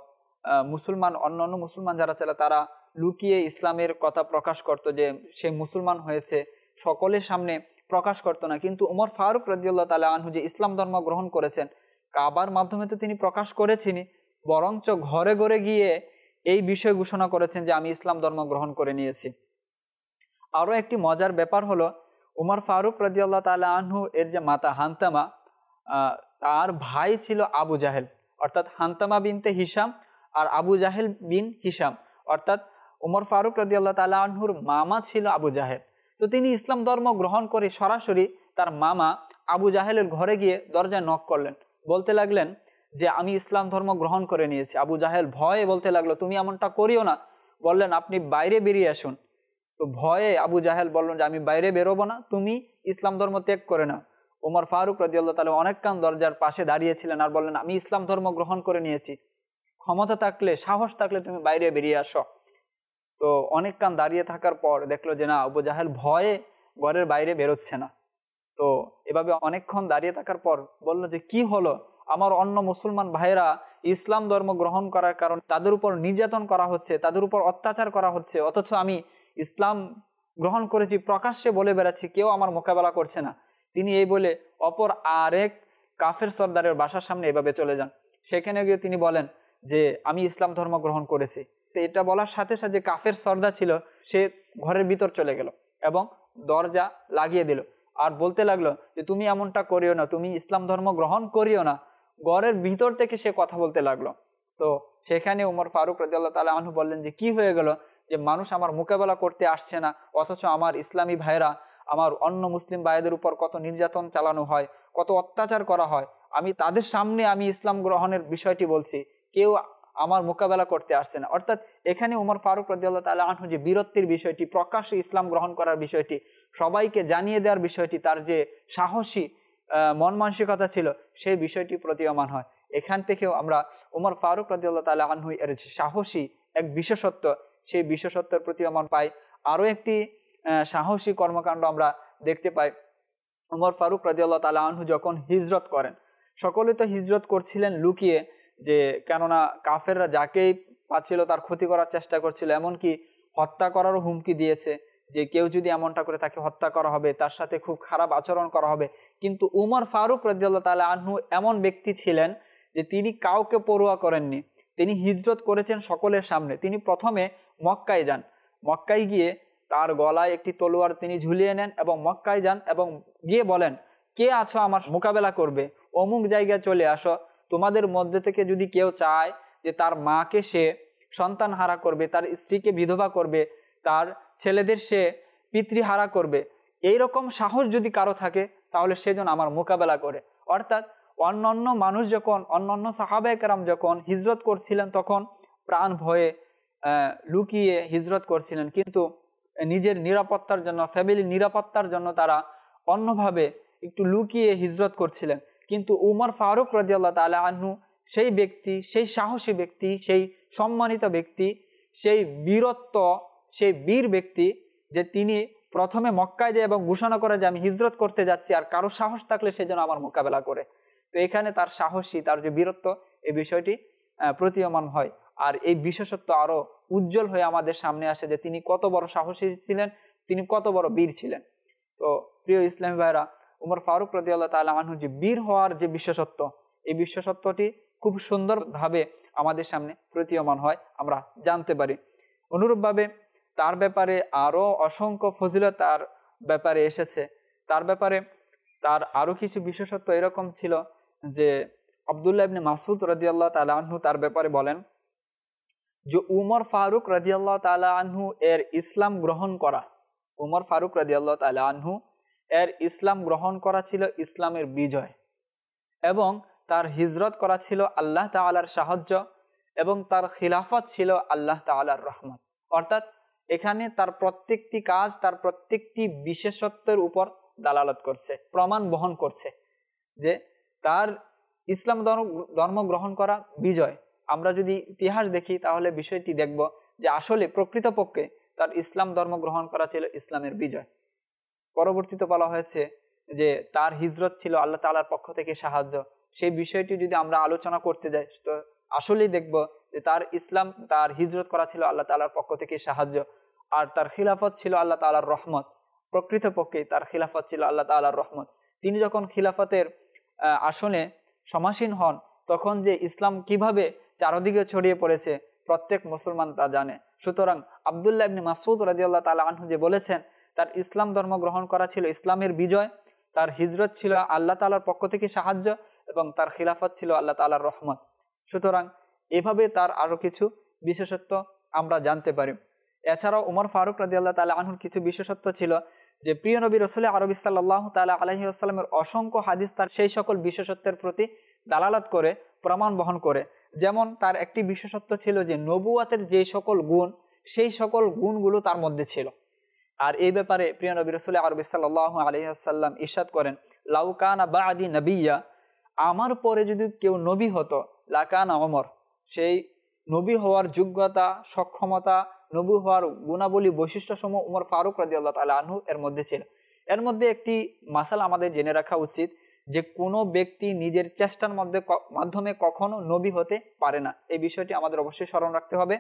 মুসলমান অন্যান্য মুসলমান যারা ছিল তারা লুকিয়ে ইসলামের কথা প্রকাশ করতো যে সে মুসলমান হয়েছে, সকলের সামনে প্রকাশ করতো না। কিন্তু উমর ফারুক রাদিয়াল্লাহু তাআলা আনহু যে ইসলাম ধর্ম গ্রহণ করেছেন, কাবার মাধ্যমে তো তিনি প্রকাশ করেছেনই, বরঞ্চ ঘরে ঘরে গিয়ে এই বিষয় ঘোষণা করেছেন যে আমি ইসলাম ধর্ম গ্রহণ করে নিয়েছি। আরও একটি মজার ব্যাপার হলো উমর ফারুক রাদিয়াল্লাহু তাআলা আনহু এর যে মাতা হান্তামা, তার ভাই ছিল আবু জাহেল, অর্থাৎ হান্তামা বিনতে হিশাম আর আবু জাহেল বিন হিশাম, অর্থাৎ উমর ফারুক রাদিয়াল্লাহু তাআলা আনহুর মামা ছিল আবু জাহেল। তো তিনি ইসলাম ধর্ম গ্রহণ করে সরাসরি তার মামা আবু জাহেলের ঘরে গিয়ে দরজায় নক করলেন, বলতে লাগলেন যে আমি ইসলাম ধর্ম গ্রহণ করে নিয়েছি। আবু জাহেল ভয়ে বলতে লাগলো তুমি এমনটা করিও না, বললেন আপনি বাইরে বেরিয়ে আসুন। তো ভয়ে আবু জাহেল বললেন যে আমি বাইরে বেরোবো না, তুমি ইসলাম ধর্ম ত্যাগ করে নাও। ওমর ফারুক রাদিয়াল্লাহু তাআলা অনেকক্ষণ দরজার পাশে দাঁড়িয়েছিলেন আর বললেন আমি ইসলাম ধর্ম গ্রহণ করে নিয়েছি, ক্ষমতা থাকলে সাহস থাকলে তুমি বাইরে বেরিয়ে আসো। তো অনেকক্ষণ দাঁড়িয়ে থাকার পর দেখলো যে না, আবু জাহেল ভয়ে ঘরের বাইরে বেরোচ্ছে না। তো এভাবে অনেকক্ষণ দাঁড়িয়ে থাকার পর বলল যে কি হলো, আমার অন্য মুসলমান ভাইরা ইসলাম ধর্ম গ্রহণ করার কারণে তাদের উপর নির্যাতন করা হচ্ছে, তাদের উপর অত্যাচার করা হচ্ছে, অথচ আমি ইসলাম গ্রহণ করেছি প্রকাশ্যে বলে বেড়াচ্ছি, কেউ আমার মোকাবেলা করছে না। তিনি এই বলে অপর আরেক কাফের সর্দারের বাসার সামনে এভাবে চলে যান। সেখানে গিয়ে তিনি বলেন যে আমি ইসলাম ধর্ম গ্রহণ করেছি। তো এটা বলার সাথে সাথে কাফের সর্দার ছিল সে ঘরের ভিতর চলে গেল এবং দরজা লাগিয়ে দিল আর বলতে লাগলো যে তুমি এমনটা করিও না, তুমি ইসলাম ধর্ম গ্রহণ করিও না। ঘরের ভিতর থেকে সে কথা বলতে লাগলো। তো সেখানে উমর ফারুক রাদিয়াল্লাহু তাআলা আনহু বললেন যে কি হয়ে গেল, যে মানুষ আমার মোকাবেলা করতে আসছে না, অথচ আমার ইসলামী ভাইরা আমার অন্য মুসলিম ভাইদের উপর কত নির্যাতন চালানো হয়, কত অত্যাচার করা হয়, আমি তাদের সামনে আমি ইসলাম গ্রহণের বিষয়টি বলছি, কেউ আমার মোকাবেলা করতে আসছে না। অর্থাৎ এখানে উমর ফারুক রাদিয়াল্লাহু তাআলা আনহু যে বীরত্বের বিষয়টি, প্রকাশ্যে ইসলাম গ্রহণ করার বিষয়টি, সবাইকে জানিয়ে দেওয়ার বিষয়টি, তার যে সাহসী মন মানসিকতা ছিল সেই বিষয়টি প্রতীয়মান হয়। এখান থেকেও আমরা উমর ফারুক রাদিয়াল্লাহু তাআলা আনহু এর সাহসী এক বিশেষত্ব, সেই বিশেষত্বের প্রতীয়মান পাই। আরও একটি সাহসী কর্মকাণ্ড আমরা দেখতে পাই। উমর ফারুক রাদিয়াল্লাহু তাআলা আনহু যখন হিজরত করেন, সকলে তো হিজরত করছিলেন লুকিয়ে, যে কেননা কাফেররা যাকেই পাচ্ছিল তার ক্ষতি করার চেষ্টা করছিল, এমনকি হত্যা করারও হুমকি দিয়েছে যে কেউ যদি এমনটা করে তাকে হত্যা করা হবে, তার সাথে খুব খারাপ আচরণ করা হবে। কিন্তু উমর ফারুক রাদিয়াল্লাহু তাআলা আনহু এমন ব্যক্তি ছিলেন যে তিনি কাউকে পরোয়া করেননি। তিনি হিজরত করেছেন সকলের সামনে। তিনি প্রথমে মক্কায় যান, মক্কায় গিয়ে তার গলায় একটি তলোয়ার তিনি ঝুলিয়ে নেন এবং মক্কায় যান এবং গিয়ে বলেন কে আছো আমার মোকাবেলা করবে, অমুক জায়গায় চলে আসো। তোমাদের মধ্যে থেকে যদি কেউ চায় যে তার মাকে সে সন্তান হারা করবে, তার স্ত্রীকে বিধবা করবে, তার ছেলেদের সে পিতৃহারা করবে, এইরকম সাহস যদি কারো থাকে তাহলে সেজন আমার মোকাবেলা করে। অর্থাৎ অন্যান্য মানুষ যখন, অন্যান্য সাহাবায়ে কেরাম যখন হিজরত করছিলেন তখন প্রাণ ভয়ে লুকিয়ে হিজরত করছিলেন, কিন্তু নিজের নিরাপত্তার জন্য, ফ্যামিলির নিরাপত্তার জন্য তারা অন্যভাবে একটু লুকিয়ে হিজরত করছিলেন। কিন্তু উমর ফারুক রাদিয়াল্লাহু তাআলা আনহু সেই ব্যক্তি, সেই সাহসী ব্যক্তি, সেই সম্মানিত ব্যক্তি, সেই বীরত্ব, সেই বীর ব্যক্তি যে তিনি প্রথমে মক্কায় যায় এবং ঘোষণা করে যে আমি হিজরত করতে যাচ্ছি, আর কারো সাহস থাকলে সে যেন আমার মোকাবেলা করে। তো এখানে তার সাহসী, তার যে বীরত্ব, এই বিষয়টি প্রতীয়মান হয়। আর এই বিশেষত্ব আরো উজ্জ্বল হয়ে আমাদের সামনে আসে যে তিনি কত বড় সাহসী ছিলেন, তিনি কত বড় বীর ছিলেন। তো প্রিয় ইসলামী ভাইরা, উমর ফারুক রাদিয়াল্লাহু তাআলা আনহু যে বীর হওয়ার যে বিশেষত্ব, এই বিশেষত্বটি খুব সুন্দরভাবে আমাদের সামনে প্রতীয়মান হয়, আমরা জানতে পারি। অনুরূপভাবে তার ব্যাপারে আরো অসংখ্য ফজিলত তার ব্যাপারে এসেছে। তার ব্যাপারে তার আরো কিছু বিশেষত্ব এরকম ছিল যে আব্দুল্লাহ ইবনে মাসউদ রাদিয়াল্লাহু তাআলা আনহু তার ব্যাপারে বলেন যে উমর ফারুক রাদিয়াল্লাহু তাআলা আনহু এর ইসলাম গ্রহণ করা, উমর ফারুক রাদিয়াল্লাহু তাআলা আনহু এর ইসলাম গ্রহণ করা ছিল ইসলামের বিজয়, এবং তার হিজরত করা ছিল আল্লাহ তাআলার সাহায্য, এবং তার খিলাফত ছিল আল্লাহ তাআলার রহমত। অর্থাৎ এখানে তার প্রত্যেকটি কাজ, তার প্রত্যেকটি বিশেষত্বের উপর দালালত করছে, প্রমাণ বহন করছে যে তার ইসলাম ধর্ম গ্রহণ করা বিজয়। আমরা যদি ইতিহাস দেখি তাহলে বিষয়টি দেখব যে আসলে প্রকৃতপক্ষে তার ইসলাম ধর্ম গ্রহণ করা ছিল ইসলামের বিজয়। পরবর্তীতে বলা হয়েছে যে তার হিজরত ছিল আল্লাহ তাআলার পক্ষ থেকে সাহায্য। সেই বিষয়টি যদি আমরা আলোচনা করতে যাই তো আসলেই দেখব যে তার ইসলাম, তার হিজরত করা ছিল আল্লাহ তাআলার পক্ষ থেকে সাহায্য, আর তার খিলাফত ছিল আল্লাহ তাআলার রহমত। প্রকৃতপক্ষে তার খিলাফত ছিল আল্লাহ তাআলার রহমত। তিনি যখন খিলাফতের আসনে সমাসীন হন তখন যে ইসলাম কিভাবে চারদিকে ছড়িয়ে পড়েছে প্রত্যেক মুসলমান তা জানে। সুতরাং আব্দুল্লাহ ইবনে মাসউদ রাদিয়াল্লাহু তাআলা আনহু যে বলেছেন তার ইসলাম ধর্ম গ্রহণ করা ছিল ইসলামের বিজয়, তার হিজরত ছিল আল্লাহ তাআলার পক্ষ থেকে সাহায্য, এবং তার খিলাফত ছিল আল্লাহ তাআলার রহমত। সুতরাং এভাবে তার আরো কিছু বিশেষত্ব আমরা জানতে পারি। এছাড়াও উমর ফারুক রাদিয়াল্লাহু তাআলা আনহুর কিছু বিশেষত্ব ছিল যে প্রিয় নবী রাসূল আরবি সাল্লাল্লাহু তাআলা আলাইহি ওয়াসাল্লামের অসংখ্য হাদিস তার সেই সকল বিশেষত্বের প্রতি দালালাত করে, প্রমাণ বহন করে। যেমন তার একটি বিশেষত্ব ছিল যে নবুয়াতের যে সকল গুণ, সেই সকল গুণগুলো তার মধ্যে ছিল। আর এই ব্যাপারে প্রিয় নবী রাসূল আরবি সাল্লাল্লাহু আলাইহি ওয়াসাল্লাম ইরশাদ করেন, লাউ কানা বা'দি নাবিয়্যা, আমার পরে যদি কেউ নবী হতো, লাকানা ওমর, সেই নবী হওয়ার যোগ্যতা, সক্ষমতা, নবী হওয়ার গুণাবলী, বৈশিষ্ট্যসমূহ উমর ফারুক রাদিয়াল্লাহু তাআলা আনহু এর মধ্যে ছিল। এর মধ্যে একটি মাসালা আমাদের জেনে রাখা উচিত যে কোনো ব্যক্তি নিজের চেষ্টার মাধ্যমে কখনো নবী হতে পারে না। এই বিষয়টি আমাদের অবশ্যই স্মরণ রাখতে হবে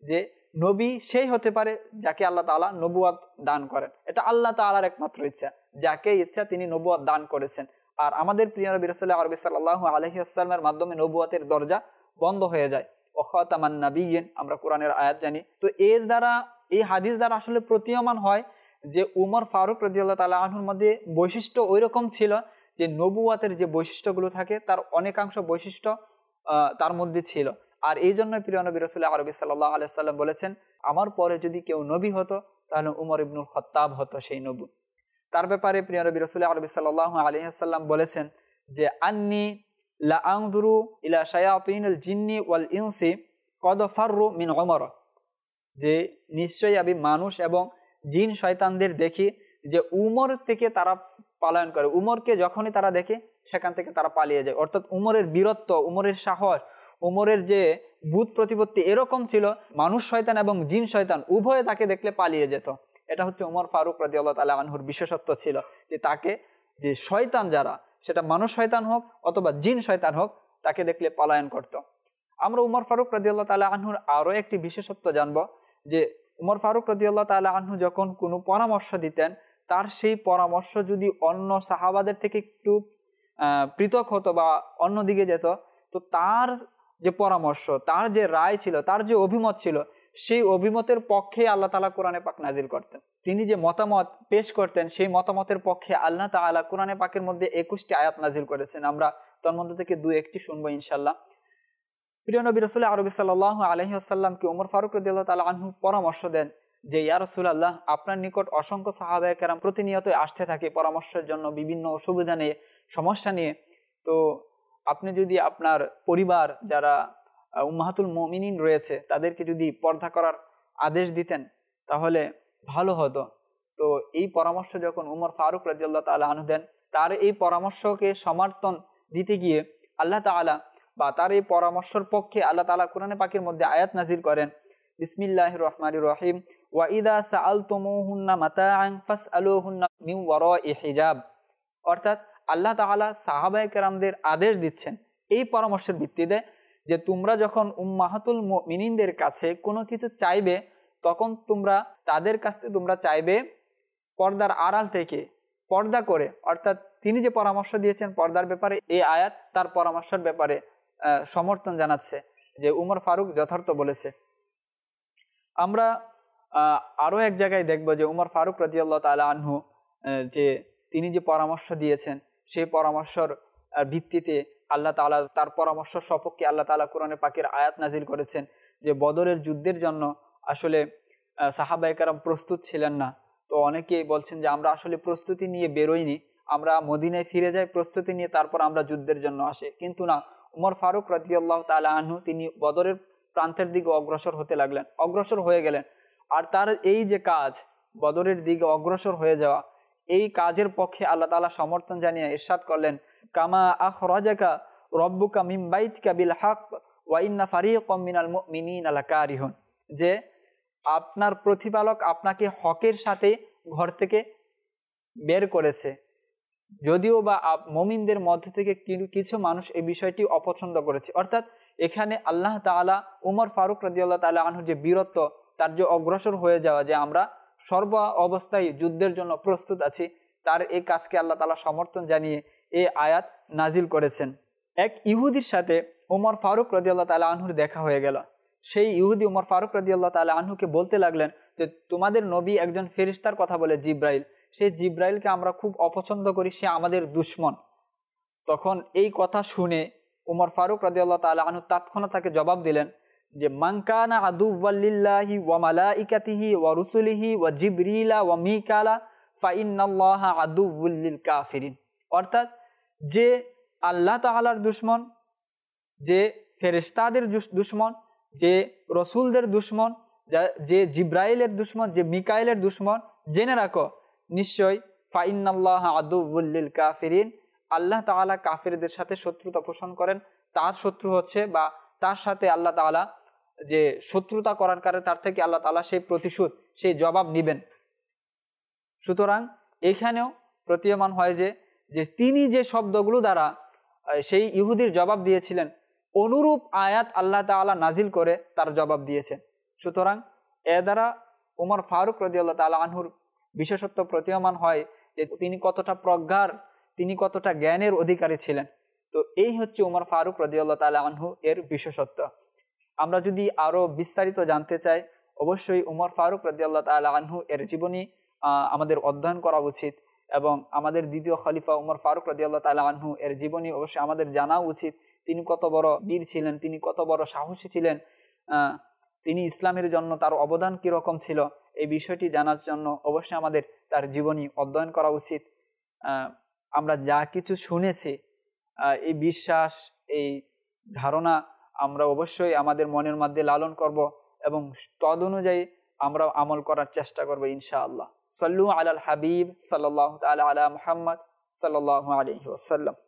যে নবী সেই হতে পারে যাকে আল্লাহ তাআলা নবুয়ত দান করেন। এটা আল্লাহ তাআলার একমাত্র ইচ্ছা, যাকে ইচ্ছা তিনি নবুয়ত দান করেছেন। আর আমাদের প্রিয় নবী রাসূল আরবি সাল্লাল্লাহু আলাইহি ওয়াসাল্লামের মাধ্যমে নবুয়তের দরজা বন্ধ হয়ে যায়। ওয়া খাতামান নাবিয়্যিন, আমরা কোরআনের আয়াত জানি। তো এর দ্বারা, এই হাদিস দ্বারা আসলে প্রতীয়মান হয় যে উমর ফারুক রাদিয়াল্লাহু তাআলা আনহুর মধ্যে বৈশিষ্ট্য ওইরকম ছিল যে নবুয়তের যে বৈশিষ্ট্যগুলো থাকে তার অনেকাংশ বৈশিষ্ট্য তার মধ্যে ছিল। আর এই জন্য প্রিয় নবী রাসূল আরবি সাল্লাল্লাহু আলাইহি ওয়াসাল্লাম বলেছেন, আমার পরে যদি কেউ নবী হতো তাহলে উমর ইবনুল খাত্তাব হতো সেই নবী। তার ব্যাপারে প্রিয় নবী রাসূল আরবি সাল্লাল্লাহু আলাইহি ওয়াসাল্লাম বলেছেন যে আন্নী লা আনজুরু ইলা শায়াতিনিল জিন্নি ওয়াল ইনসি কদ ফাররু মিন উমর, যে নিশ্চয়ই আমি মানুষ এবং জিন শয়তানদের দেখি যে উমর থেকে তারা পালায়ন করে। উমরকে যখনই তারা দেখে সেখান থেকে তারা পালিয়ে যায়। অর্থাৎ উমরের বীরত্ব, উমরের সাহস, উমরের যে বুধ প্রতিপত্তি এরকম ছিল, মানুষ শয়তান এবং জিন শয়তান উভয়ে তাকে দেখলে পালিয়ে যেত। এটা হচ্ছে উমর ফারুক রাদিয়াল্লাহু তাআলা আনহুর বিশেষত্ব ছিল, যে তাকে, যে শয়তান যারা, সেটা মানুষ শয়তান হোক অথবা জিন শয়তান হোক, তাকে দেখলে পলায়ন করত। আমরা উমর ফারুক রাদিয়াল্লাহু তাআলা আনহুর আরও একটি বিশেষত্ব জানব যে উমর ফারুক রাদিয়াল্লাহু তাআলা আনহু যখন কোনো পরামর্শ দিতেন, তার সেই পরামর্শ যদি অন্য সাহাবাদের থেকে একটু পৃথক হতো বা অন্যদিকে যেত, তো তার যে পরামর্শ, তার যে রায় ছিল, তার যে অভিমত ছিল, সেই অভিমতের পক্ষে আল্লাহ তাআলা কোরআনে পাক নাজিল করতেন। তিনি যে মতামত পেশ করতেন, সেই মতামতের পক্ষে আল্লাহ তাআলা কোরআনে পাকের মধ্যে 21টি আয়াত নাজিল করেছেন। আমরা তার মধ্যে থেকে 2-1টি শুনবো ইনশাআল্লাহ। প্রিয় নবী রাসূল আরবি সাল্লাল্লাহু আলাইহি ওয়াসাল্লামকে উমর ফারুক রাদিয়াল্লাহু তাআলা আনহু পরামর্শ দেন যে, ইয়া রাসূলুল্লাহ, আপনার নিকট অসংখ্য সাহাবায়ে কেরাম প্রতিনিয়তই আসতে থাকে পরামর্শের জন্য, বিভিন্ন অসুবিধা নিয়ে, সমস্যা নিয়ে। তো আপনি যদি আপনার পরিবার যারা উম্মাহাতুল মুমিনিন রয়েছে তাদেরকে যদি পর্দা করার আদেশ দিতেন তাহলে ভালো হতো। তো এই পরামর্শ যখন উমর ফারুক রাদিয়াল্লাহু তাআলা আনহু দেন, তার এই পরামর্শকে সমর্থন দিতে গিয়ে আল্লাহ তাআলা, বা তার এই পরামর্শের পক্ষে আল্লাহ তাআলা কোরআনে পাকের মধ্যে আয়াত নাজিল করেন, বিসমিল্লাহির রহমানির রহিম, ওয়া ইযা সাআলতুমুহুন্না মাতাআন ফাসআলুহুন্না মিন ওয়ারাই হিজাব। অর্থাৎ আল্লাহ তাআলা সাহাবায়ে কেরামদের আদেশ দিচ্ছেন এই পরামর্শের ভিত্তিতে যে তোমরা যখন উম্মাহাতুল মুমিনিনদের কাছে কোনো কিছু চাইবে, তখন তোমরা তাদের কাছ থেকে তোমরা চাইবে পর্দার আড়াল থেকে, পর্দা করে। অর্থাৎ তিনি যে পরামর্শ দিয়েছেন পর্দার ব্যাপারে, এই আয়াত তার পরামর্শের ব্যাপারে সমর্থন জানাচ্ছে যে উমর ফারুক যথার্থ বলেছে। আমরা আরও এক জায়গায় দেখব যে উমর ফারুক রাদিয়াল্লাহু তাআলা আনহু যে তিনি যে পরামর্শ দিয়েছেন, সেই পরামর্শের ভিত্তিতে আল্লাহ তাআলা তার পরামর্শ সপক্ষে আল্লাহ তাআলা কোরআনে পাকের আয়াত নাজিল করেছেন যে বদরের যুদ্ধের জন্য আসলে সাহাবায়ে কেরাম প্রস্তুত ছিলেন না। তো অনেকেই বলছেন যে আমরা আসলে প্রস্তুতি নিয়ে বেরোইনি, আমরা মদিনায় ফিরে যাই প্রস্তুতি নিয়ে, তারপর আমরা যুদ্ধের জন্য আসি। কিন্তু না, উমর ফারুক রাদিয়াল্লাহু তাআলা আনহু তিনি বদরের প্রান্তের দিকে অগ্রসর হয়ে গেলেন। আর তার এই যে কাজ, বদরের দিকে অগ্রসর হয়ে যাওয়া, এই কাজের পক্ষে আল্লাহ তাআলা সমর্থন জানিয়ে ইরশাদ করলেন, কামা আখরাজাকা রব্বুকা মিন বাইতিকা বিল হক ওয়া ইন্না ফারিকাম মিনাল মুমিনিনা লাকারিহুন, যে আপনার প্রতিপালক আপনাকে হকের সাথে ঘর থেকে বের করেছে, যদিও বা মুমিনদের মধ্য থেকে কিছু মানুষ এই বিষয়টি অপছন্দ করেছে। অর্থাৎ এখানে আল্লাহ তাআলা উমর ফারুক রাদিয়াল্লাহু তাআলা আনহুর যে বীরত্ব, তার যে অগ্রসর হয়ে যাওয়া, যে আমরা সর্ব অবস্থায় যুদ্ধের জন্য প্রস্তুত আছি, তার এই কাজকে আল্লাহ তাআলা সমর্থন জানিয়ে এই আয়াত নাজিল করেছেন। এক ইহুদির সাথে উমর ফারুক রাদিয়াল্লাহু তাআলা আনহুর দেখা হয়ে গেল। সেই ইহুদি উমর ফারুক রাদিয়াল্লাহু তাআলা আনহুকে বলতে লাগলেন যে তোমাদের নবী একজন ফেরেশতার কথা বলে, জিব্রাইল, সেই জিব্রাইলকে আমরা খুব অপছন্দ করি, সে আমাদের দুশমন। তখন এই কথা শুনে উমর ফারুক রাদিয়াল্লাহু তাআলা আনহু তৎক্ষণাৎ তাকে জবাব দিলেন যে মান কানা আদুওয়াল লিল্লাহি ওয়া মালাইকাতিহি ওয়া রুসুলিহি ওয়া জিবরিলা ওয়া মিকালা ফা ইন্নাল্লাহা আদুউল লিল কাফিরিন। অর্থাৎ যে আল্লাহ তাআলার দুশমন, যে ফেরেশতাদের দুশমন, যে রসুলদের দুশমন, যে জিব্রাইলের দুশমন, যে মিকাইলের দুশমন, জেনে রাখো নিশ্চয় ফাইন্নাল্লাহা আদুউল লিল কাফিরিন, আল্লাহ তাআলা কাফিরদের সাথে শত্রুতা পোষণ করেন। তার শত্রু হচ্ছে বা তার সাথে আল্লাহ তাআলা যে শত্রুতা করার কারণে তার থেকে আল্লাহ তাআলা সেই প্রতিশোধ, সেই জবাব নিবেন। সুতরাং এখানেও প্রতীয়মান হয় যে তিনি যে শব্দগুলো দ্বারা সেই ইহুদির জবাব দিয়েছিলেন, অনুরূপ আয়াত আল্লাহ তাআলা নাজিল করে তার জবাব দিয়েছেন। সুতরাং এ দ্বারা উমর ফারুক রাদিয়াল্লাহু তাআলা আনহুর বিশেষত্ব প্রতীয়মান হয় যে তিনি কতটা প্রজ্ঞার, তিনি কতটা জ্ঞানের অধিকারী ছিলেন। তো এই হচ্ছে উমর ফারুক রাদিয়াল্লাহু তাআলা আনহু এর বিশেষত্ব। আমরা যদি আরো বিস্তারিত জানতে চাই, অবশ্যই উমর ফারুক রাদিয়াল্লাহু তাআলা আনহু এর জীবনী আমাদের অধ্যয়ন করা উচিত, এবং আমাদের দ্বিতীয় খলিফা উমর ফারুক রাদিয়াল্লাহু তাআলা আনহু এর জীবনী অবশ্যই আমাদের জানা উচিত। তিনি কত বড় বীর ছিলেন, তিনি কত বড় সাহসী ছিলেন, তিনি ইসলামের জন্য তার অবদান কিরকম ছিল, এই বিষয়টি জানার জন্য অবশ্যই আমাদের তার জীবনী অধ্যয়ন করা উচিত। আমরা যা কিছু শুনেছি, এই বিশ্বাস, এই ধারণা আমরা অবশ্যই আমাদের মনের মধ্যে লালন করব এবং তদ অনুযায়ী আমরা আমল করার চেষ্টা করব ইনশাআল্লাহ। সাল্লু আলাল হাবিব সাল্লাল্লাহু তাআলা আলা মুহাম্মদ সাল্লাল্লাহু আলাইহি ওয়াসাল্লাম।